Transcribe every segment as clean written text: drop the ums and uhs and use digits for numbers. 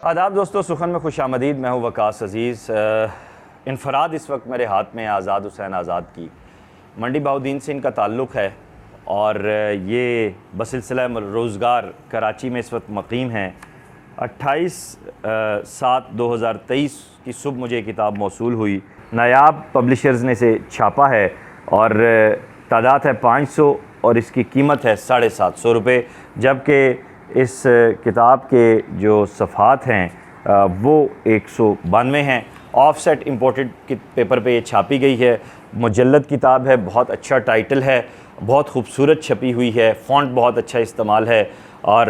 आदाब दोस्तों, सुखन में खुश आमदीद। मैं हूँ वकास अज़ीज़। इनफराद इस वक्त मेरे हाथ में आज़ाद हुसैन आज़ाद की मंडी बहाउद्दीन से इनका ताल्लुक़ है और ये बसिलसिला रोज़गार कराची में इस वक्त मुक़ीम हैं। 28/7/2023 की सुबह मुझे किताब मौसूल हुई। नायाब पब्लिशर्स ने इसे छापा है और तादाद है 500 और इसकी कीमत है 750 रुपये। जबकि इस किताब के जो सफ़हात हैं वो 192 हैं। ऑफसेट इंपोर्टेड पेपर पे ये छापी गई है। मुजल्लद किताब है, बहुत अच्छा टाइटल है, बहुत खूबसूरत छपी हुई है, फ़ॉन्ट बहुत अच्छा इस्तेमाल है। और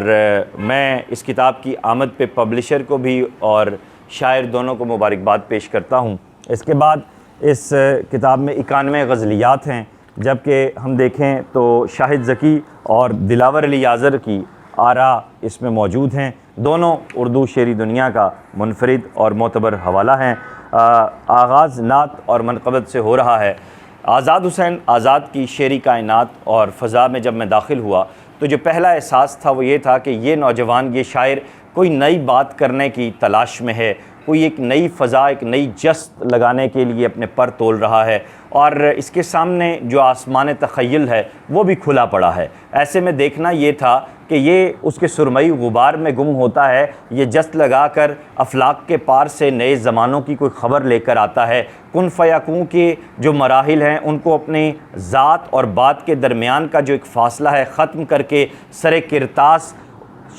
मैं इस किताब की आमद पे पब्लिशर को भी और शायर दोनों को मुबारकबाद पेश करता हूँ। इसके बाद इस किताब में 91 गज़लियात हैं, जबकि हम देखें तो शाहिद ज़की और दिलावर अली याज़र की आरा इसमें मौजूद हैं। दोनों उर्दू शेरी दुनिया का मुनफरिद और मोतबर हवाला हैं। आगाज़ नात और मनक़बत से हो रहा है। आज़ाद हुसैन आज़ाद की शेरी कायनात और फ़ज़ा में जब मैं दाखिल हुआ तो जो पहला एहसास था वो ये था कि ये नौजवान, ये शायर कोई नई बात करने की तलाश में है, कोई एक नई फ़ज़ा, एक नई जस्त लगाने के लिए अपने पर तोल रहा है और इसके सामने जो आसमान तख़य्युल है वो भी खुला पड़ा है। ऐसे में देखना ये था कि ये उसके सुरमई गुबार में गुम होता है, ये जस्त लगाकर अफलाक के पार से नए ज़मानों की कोई ख़बर लेकर आता है। कुन फ़यकून के जो मराहिल हैं उनको अपनी ज़ात और बात के दरमियान का जो एक फ़ासला है ख़त्म करके सरे किरतास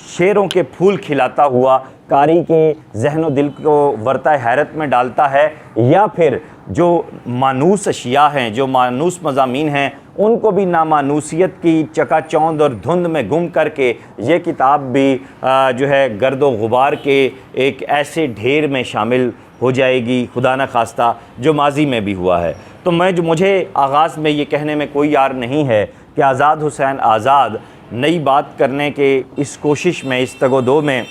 शेरों के फूल खिलाता हुआ कारी के जहन दिल को वर्ता हैरत में डालता है, या फिर जो मानूस अशिया हैं, जो मानूस मज़ामीन हैं, उनको भी नामानूसियत की चकाचौंध और धुंध में गुम करके ये किताब भी जो है गर्दो गुबार के एक ऐसे ढेर में शामिल हो जाएगी, खुदा न खास्ता, जो माजी में भी हुआ है। तो मुझे आगाज़ में ये कहने में कोई यार नहीं है कि आज़ाद हुसैन आज़ाद नई बात करने के इस कोशिश में, इस तगोदो में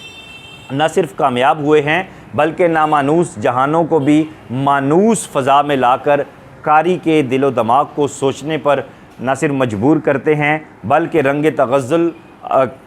न सिर्फ कामयाब हुए हैं बल्कि नामानूस जहानों को भी मानूस फ़ज़ा में लाकर कारी के दिलो दिमाग को सोचने पर न सिर्फ मजबूर करते हैं बल्कि रंग तग़ज़्ज़ुल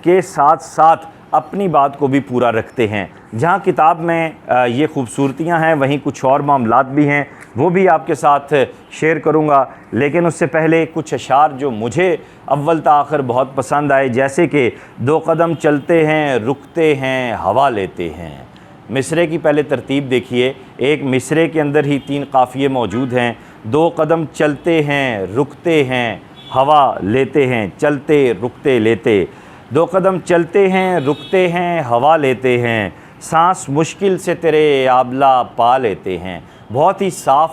के साथ साथ अपनी बात को भी पूरा रखते हैं। जहाँ किताब में ये खूबसूरतियाँ हैं वहीं कुछ और मामलात भी हैं, वो भी आपके साथ शेयर करूँगा। लेकिन उससे पहले कुछ अशार जो मुझे अव्वल ता आखिर बहुत पसंद आए, जैसे कि 2 कदम चलते हैं, रुकते हैं, हवा लेते हैं। मिसरे की पहले तरतीब देखिए। एक मिसरे के अंदर ही 3 काफ़िए मौजूद हैं। 2 कदम चलते हैं, रुकते हैं, हवा लेते हैं, चलते रुकते लेते। 2 कदम चलते हैं, रुकते हैं, हवा लेते हैं, सांस मुश्किल से तेरे आबला पा लेते हैं। बहुत ही साफ़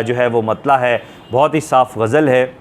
जो है वो मतला है, बहुत ही साफ़ गज़ल है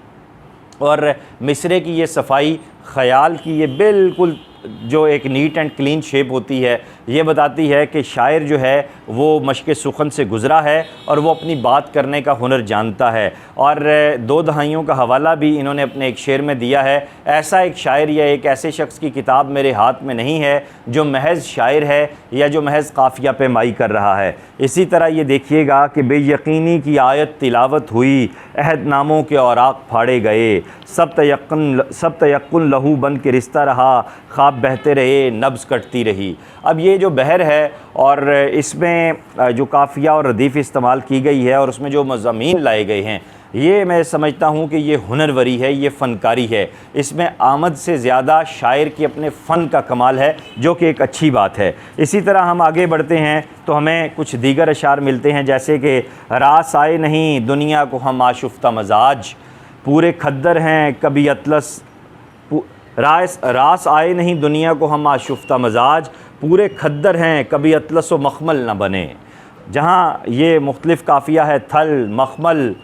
और मिसरे की ये सफाई, ख़याल की ये बिल्कुल जो एक नीट एंड क्लीन शेप होती है, ये बताती है कि शायर जो है वो मशक़ सुखन से गुज़रा है और वो अपनी बात करने का हुनर जानता है। और 2 दहाइयों का हवाला भी इन्होंने अपने एक शेर में दिया है। ऐसा एक शायर या एक ऐसे शख्स की किताब मेरे हाथ में नहीं है जो महज़ शायर है या जो महज़ काफ़िया पेमाई कर रहा है। इसी तरह ये देखिएगा कि बेयकीनी की आयत तिलावत हुई, अहदनामों के औराक फाड़े गए, सब तयक्कुन लहू बन के रिश्ता रहा, ख्वाब बहते रहे, नब्ज़ कटती रही। अब ये जो बहर है और इसमें जो काफ़िया और रदीफ़ इस्तेमाल की गई है और उसमें जो मज़ामीन लाए गए हैं, ये मैं समझता हूँ कि ये हुनरवरी है, ये फ़नकारी है। इसमें आमद से ज़्यादा शायर की अपने फ़न का कमाल है, जो कि एक अच्छी बात है। इसी तरह हम आगे बढ़ते हैं तो हमें कुछ दीगर अशार मिलते हैं, जैसे कि रास आए नहीं दुनिया को हम आशुफ्ता मजाज, पूरे खद्दर हैं कभी अतलस, रास आए नहीं दुनिया को हम आशुफ्ता मजाज, पूरे खद्दर हैं कभी अतलस व मखमल न बने। जहाँ ये मुख्तलिफ़ काफ़िया है, थल, मखमल,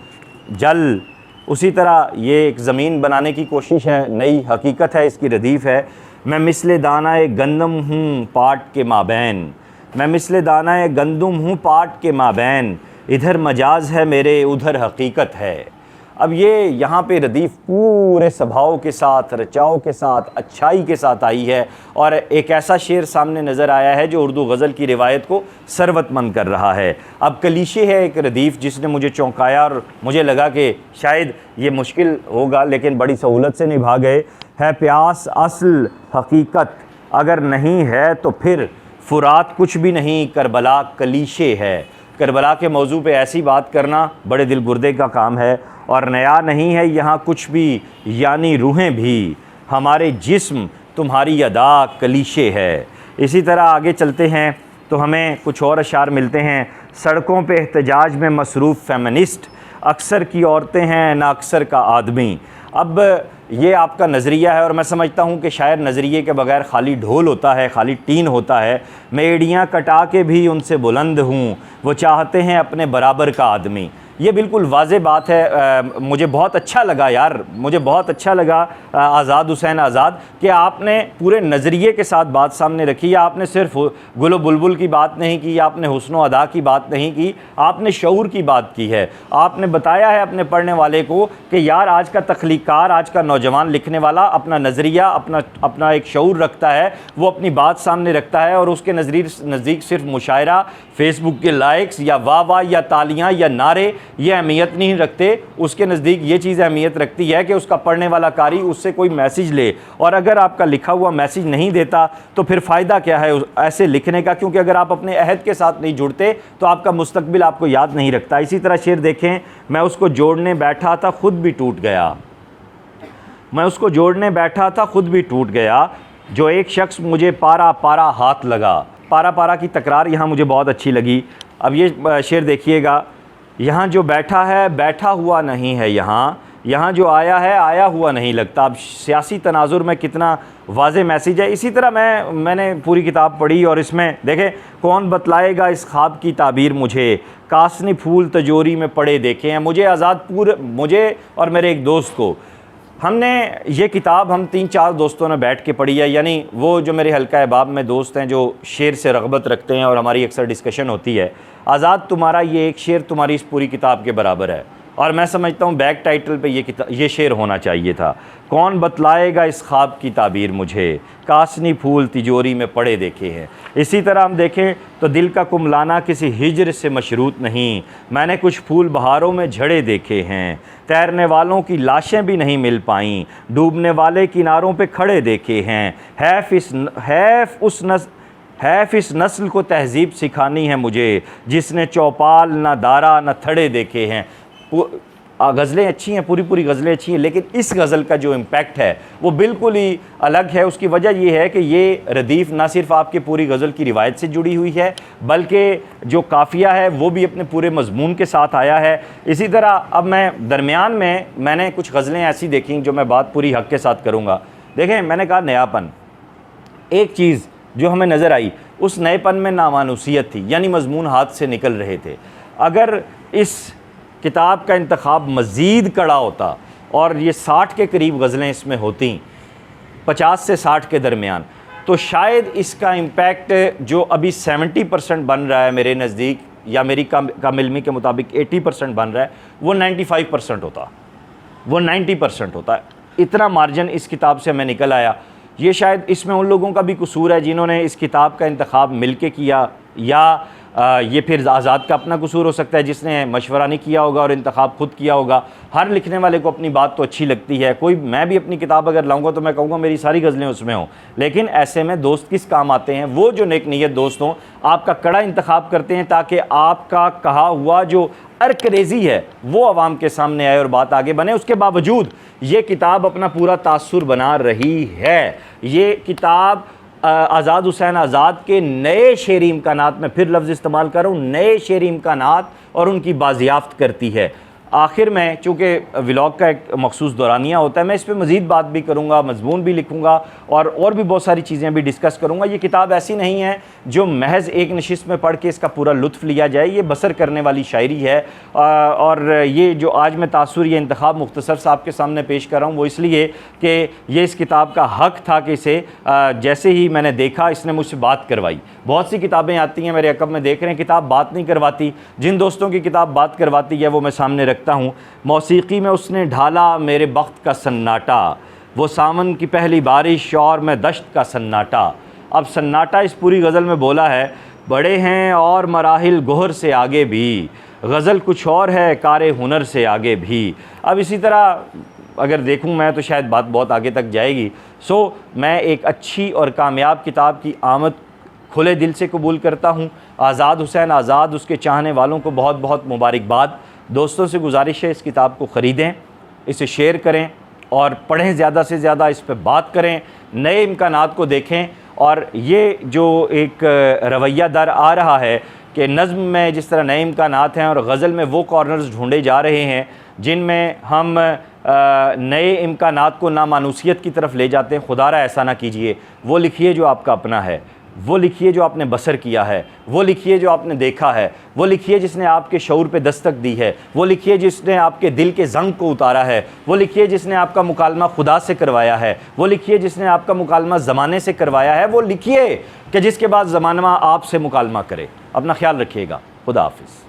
जल, उसी तरह ये एक ज़मीन बनाने की कोशिश है, नई हकीकत है, इसकी रदीफ़ है। मैं मिसले दानाए गंदम हूँ पाट के माबैन, मैं मिसले दानाए गंदम हूँ पाट के माबैन, इधर मजाज है मेरे उधर हकीकत है। अब ये यहाँ पे रदीफ़ पूरे स्वभाव के साथ, रचाव के साथ, अच्छाई के साथ आई है और एक ऐसा शेर सामने नज़र आया है जो उर्दू गज़ल की रिवायत को सरवतमंद कर रहा है। अब कलीशे है एक रदीफ़ जिसने मुझे चौंकाया और मुझे लगा कि शायद ये मुश्किल होगा, लेकिन बड़ी सहूलत से निभा गए। है प्यास असल हकीकत अगर नहीं है तो फिर फुरात कुछ भी नहीं, करबला कलीशे है। करबला के मौजू पे ऐसी बात करना बड़े दिल गुर्दे का काम है। और नया नहीं है यहाँ कुछ भी, यानी रूहें भी, हमारे जिस्म तुम्हारी अदा कलीशे है। इसी तरह आगे चलते हैं तो हमें कुछ और अशार मिलते हैं। सड़कों पे एहतजाज में मसरूफ़ फेमिनिस्ट, अक्सर की औरतें हैं ना अक्सर का आदमी। अब ये आपका नज़रिया है और मैं समझता हूँ कि शायद नज़रिए के बगैर खाली ढोल होता है, खाली टीन होता है। मैं एड़ियाँ कटा के भी उनसे बुलंद हूँ, वो चाहते हैं अपने बराबर का आदमी। ये बिल्कुल वाज़े बात है। मुझे बहुत अच्छा लगा यार, मुझे बहुत अच्छा लगा आज़ाद हुसैन आज़ाद कि आपने पूरे नज़रिए के साथ बात सामने रखी। या आपने सिर्फ गुलो बुलबुल की बात नहीं की, या आपने हुस्न अदा की बात नहीं की, आपने शऊर की बात की है। आपने बताया है अपने पढ़ने वाले को कि यार आज का तख्लीकार, आज का नौजवान लिखने वाला अपना नज़रिया, अपना एक शऊर रखता है, वो अपनी बात सामने रखता है और उसके नज़दीक सिर्फ मुशायरा, फेसबुक के लाइक्स या वाह वाह या तालियां या नारे ये अहमियत नहीं रखते। उसके नज़दीक ये चीज़ अहमियत रखती है कि उसका पढ़ने वाला कारी उससे कोई मैसेज ले। और अगर आपका लिखा हुआ मैसेज नहीं देता तो फिर फ़ायदा क्या है ऐसे लिखने का, क्योंकि अगर आप अपने अहद के साथ नहीं जुड़ते तो आपका मुस्तकबिल आपको याद नहीं रखता। इसी तरह शेर देखें, मैं उसको जोड़ने बैठा था खुद भी टूट गया, मैं उसको जोड़ने बैठा था खुद भी टूट गया, जो एक शख्स मुझे पारा पारा हाथ लगा। पारा पारा की तकरार यहाँ मुझे बहुत अच्छी लगी। अब ये शेर देखिएगा, यहाँ जो बैठा है बैठा हुआ नहीं है, यहाँ जो आया है आया हुआ नहीं लगता। अब सियासी तनाजुर में कितना वाज़े मैसेज है। इसी तरह मैंने पूरी किताब पढ़ी और इसमें देखें, कौन बतलाएगा इस ख्वाब की ताबीर मुझे, कासनी फूल तजोरी में पड़े देखे हैं। मुझे और मेरे एक दोस्त को, हमने ये किताब हम 3-4 दोस्तों ने बैठ के पढ़ी है। यानी वो जो मेरे हल्का अहबाब में दोस्त हैं जो शेर से रग़बत रखते हैं और हमारी अक्सर डिस्कशन होती है। आज़ाद, तुम्हारा ये एक शेर तुम्हारी इस पूरी किताब के बराबर है और मैं समझता हूँ बैक टाइटल पे ये शेर होना चाहिए था। कौन बतलाएगा इस ख्वाब की ताबीर मुझे, कासनी फूल तिजोरी में पड़े देखे हैं। इसी तरह हम देखें तो दिल का कुमलाना किसी हिजर से मशरूत नहीं, मैंने कुछ फूल बहारों में झड़े देखे हैं। तैरने वालों की लाशें भी नहीं मिल पाईं, डूबने वाले किनारों पे खड़े देखे हैं। हैफ इस नस्ल को तहज़ीब सिखानी है मुझे, जिसने चौपाल ना दारा न थड़े देखे हैं। गज़लें अच्छी हैं, पूरी गज़लें अच्छी हैं, लेकिन इस गज़ल का जो इम्पैक्ट है वो बिल्कुल ही अलग है। उसकी वजह ये है कि ये रदीफ़ ना सिर्फ आपके पूरी गज़ल की रिवायत से जुड़ी हुई है, बल्कि जो काफ़िया है वो भी अपने पूरे मज़मून के साथ आया है। इसी तरह अब मैं दरमियान में मैंने कुछ गज़लें ऐसी देखी जो मैं बात पूरी हक़ के साथ करूँगा। देखें, मैंने कहा नयापन, एक चीज़ जो हमें नज़र आई उस नएपन में नामानुसियत थी, यानी मज़मून हाथ से निकल रहे थे। अगर इस किताब का इंतखाब मज़ीद कड़ा होता और ये 60 के करीब गज़लें इसमें होती, 50 से 60 के दरमियान, तो शायद इसका इम्पैक्ट जो अभी 70% बन रहा है मेरे नज़दीक, या मेरी कम इल्मी के मुताबिक 80% बन रहा है, वो 95% होता, वो 90% होता है। इतना मार्जिन इस किताब से हमें निकल आया। ये शायद इसमें उन लोगों का भी कसूर है जिन्होंने इस किताब का इंतखाब मिल के किया, या ये फिर आज़ाद का अपना कसूर हो सकता है जिसने मशवरा नहीं किया होगा और इंतखाब खुद किया होगा। हर लिखने वाले को अपनी बात तो अच्छी लगती है। मैं भी अपनी किताब अगर लाऊंगा तो मैं कहूँगा मेरी सारी गज़लें उसमें हों, लेकिन ऐसे में दोस्त किस काम आते हैं? वो जो नेक नीयत दोस्त हों, आपका कड़ा इंतखाब करते हैं ताकि आपका कहा हुआ जो अर्करेज़ी है वो आवाम के सामने आए और बात आगे बने। उसके बावजूद ये किताब अपना पूरा तासुर बना रही है। ये किताब आज़ाद हुसैन आज़ाद के नए शेरी इम्कानात में, फिर लफ्ज़ इस्तेमाल कर रहा हूँ, नए शेरी इम्कानात और उनकी बाजियाफ्त करती है। आखिर में चूँकि व्लॉग का एक मखसूस दौरानिया होता है, मैं इस पर मज़ीद बात भी करूँगा, मजमून भी लिखूँगा और भी बहुत सारी चीज़ें भी डिस्कस करूँगा। ये किताब ऐसी नहीं है जो महज एक नशिस्त में पढ़ के इसका पूरा लुत्फ़ लिया जाए। ये बसर करने वाली शायरी है और ये जो आज मैं तासुर ये इंतखाब मुख्तसर साहब के सामने पेश कर रहा हूँ वो इसलिए कि ये इस किताब का हक़ था कि इसे जैसे ही मैंने देखा इसने मुझसे बात करवाई। बहुत सी किताबें आती हैं मेरे अकब में, देख रहे हैं, किताब बात नहीं करवाती। जिन दोस्तों की किताब बात करवाती है वो मैं सामने रखता हूँ। मौसीकी में उसने ढाला मेरे बख्त का सन्नाटा, वो सावन की पहली बारिश और मैं दश्त का सन्नाटा। अब सन्नाटा इस पूरी गज़ल में बोला है, बड़े हैं और मराहिल गोहर से आगे भी, गज़ल कुछ और है कारे हुनर से आगे भी। अब इसी तरह अगर देखूं मैं तो शायद बात बहुत आगे तक जाएगी। मैं एक अच्छी और कामयाब किताब की आमद खुले दिल से कबूल करता हूँ। आज़ाद हुसैन आज़ाद, उसके चाहने वालों को बहुत बहुत मुबारकबाद। दोस्तों से गुजारिश है इस किताब को ख़रीदें, इसे शेयर करें और पढ़ें, ज़्यादा से ज़्यादा इस पर बात करें, नए इम्कानात को देखें। और ये जो एक रवैया दर आ रहा है कि नज़्म में जिस तरह नए इम्कानात हैं और गज़ल में वो कॉर्नर्स ढूंढे जा रहे हैं जिनमें हम नए इम्कानात को नामानूसियत की तरफ ले जाते हैं, खुदारा ऐसा ना कीजिए। वो लिखिए जो आपका अपना है, वो लिखिए जो आपने बसर किया है, वो लिखिए जो आपने देखा है, वो लिखिए जिसने आपके शऊर पे दस्तक दी है, वो लिखिए जिसने आपके दिल के ज़ंग को उतारा है, वो लिखिए जिसने आपका मुकालमा खुदा से करवाया है, वो लिखिए जिसने आपका मुकालमा ज़माने से करवाया है, वो लिखिए कि जिसके बाद ज़माना आपसे मुकालमा करे। अपना ख्याल रखिएगा। खुदा हाफिज़।